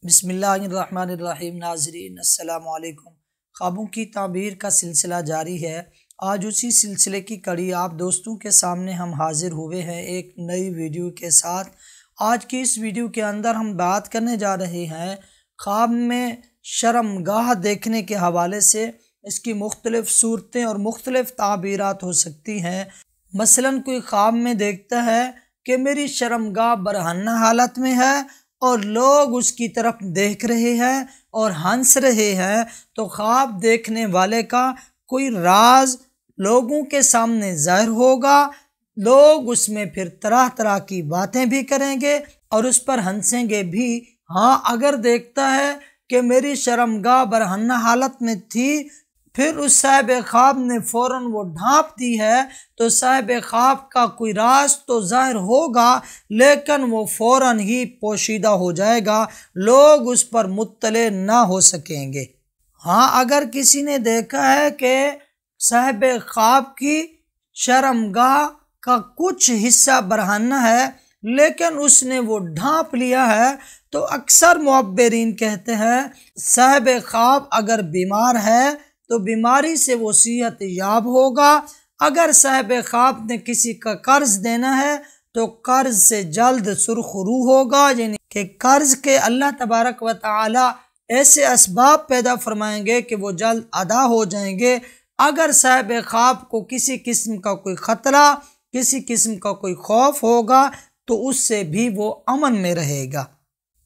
بسم اللہ الرحمن الرحیم۔ ناظرین السلام علیکم۔ خوابوں کی تعبیر کا سلسلہ جاری ہے۔ آج اسی سلسلے کی کڑی آپ دوستوں کے سامنے ہم حاضر ہوئے ہیں ایک نئی ویڈیو کے ساتھ۔ آج کی اس ویڈیو کے اندر ہم بات کرنے جا رہے ہیں خواب میں شرمگاہ دیکھنے کے حوالے سے۔ اس کی مختلف صورتیں اور مختلف تعبیرات ہو سکتی ہیں۔ مثلاً کوئی خواب میں دیکھتا ہے کہ میری شرمگاہ برہنہ حالت میں ہے اور لوگ اس کی طرف دیکھ رہے ہیں اور ہنس رہے ہیں، تو خواب دیکھنے والے کا کوئی راز لوگوں کے سامنے ظاہر ہوگا۔ لوگ اس میں پھر طرح طرح کی باتیں بھی کریں گے اور اس پر ہنسیں گے بھی۔ ہاں، اگر دیکھتا ہے کہ میری شرمگاہ برہنہ حالت میں تھی، پھر اس صاحب خواب نے فوراً وہ ڈھانپ دی ہے، تو صاحب خواب کا کوئی راز تو ظاہر ہوگا لیکن وہ فوراً ہی پوشیدہ ہو جائے گا، لوگ اس پر مطلع نہ ہو سکیں گے۔ ہاں، اگر کسی نے دیکھا ہے کہ صاحب خواب کی شرمگاہ کا کچھ حصہ برہنہ ہے لیکن اس نے وہ ڈھانپ لیا ہے، تو اکثر معبرین کہتے ہیں صاحب خواب اگر بیمار ہے تو بیماری سے وہ صحت یاب ہوگا۔ اگر صاحب خواب نے کسی کا قرض دینا ہے تو قرض سے جلد سرخرو ہوگا، یعنی کہ قرض کے اللہ تبارک و تعالی ایسے اسباب پیدا فرمائیں گے کہ وہ جلد ادا ہو جائیں گے۔ اگر صاحب خواب کو کسی قسم کا کوئی خطرہ، کسی قسم کا کوئی خوف ہوگا تو اس سے بھی وہ امن میں رہے گا۔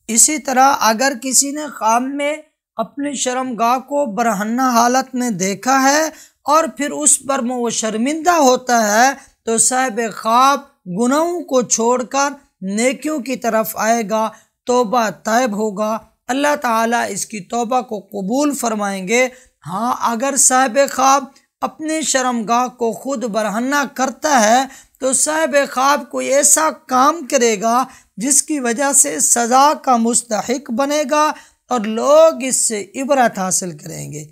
اسی طرح اگر کسی نے خواب میں اپنی شرمگاہ کو برہنہ حالت میں دیکھا ہے اور پھر اس پر وہ شرمندہ ہوتا ہے، تو صاحب خواب گناہوں کو چھوڑ کر نیکیوں کی طرف آئے گا، توبہ طائب ہوگا، اللہ تعالیٰ اس کی توبہ کو قبول فرمائیں گے۔ ہاں، اگر صاحب خواب اپنی شرمگاہ کو خود برہنہ کرتا ہے تو صاحب خواب کوئی ایسا کام کرے گا جس کی وجہ سے سزا کا مستحق بنے گا اور لوگ اس سے عبرت حاصل کریں گے۔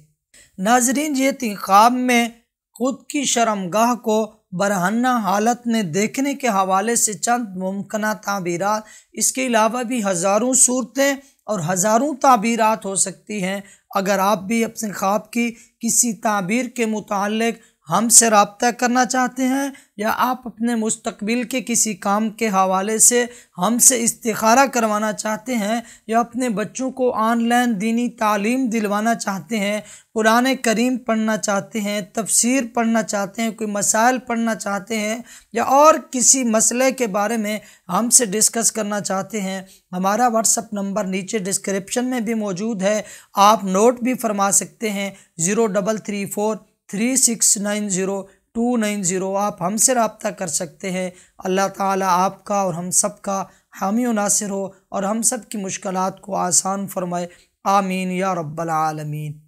ناظرین، یہ تھی خواب میں خود کی شرمگاہ کو برہنہ حالت میں دیکھنے کے حوالے سے چند ممکنہ تعبیرات۔ اس کے علاوہ بھی ہزاروں صورتیں اور ہزاروں تعبیرات ہو سکتی ہیں۔ اگر آپ بھی اپنے خواب کی کسی تعبیر کے متعلق ہم سے رابطہ کرنا چاہتے ہیں یا آپ اپنے مستقبل کے کسی کام کے حوالے سے ہم سے استخارہ کروانا چاہتے ہیں یا اپنے بچوں کو آن لائن دینی تعلیم دلوانا چاہتے ہیں، قرآن کریم پڑھنا چاہتے ہیں، تفسیر پڑھنا چاہتے ہیں، کوئی مسائل پڑھنا چاہتے ہیں یا اور کسی مسئلے کے بارے میں ہم سے ڈسکس کرنا چاہتے ہیں، ہمارا واٹس ایپ نمبر نیچے ڈسکرپشن میں بھی موجود ہے، آپ نوٹ بھی فرما سکتے ہیں۔ 03343690 آپ ہم سے رابطہ کر سکتے ہیں۔ اللہ تعالیٰ آپ کا اور ہم سب کا حامی و ناصر ہو اور ہم سب کی مشکلات کو آسان فرمائے۔ آمین یا رب العالمین۔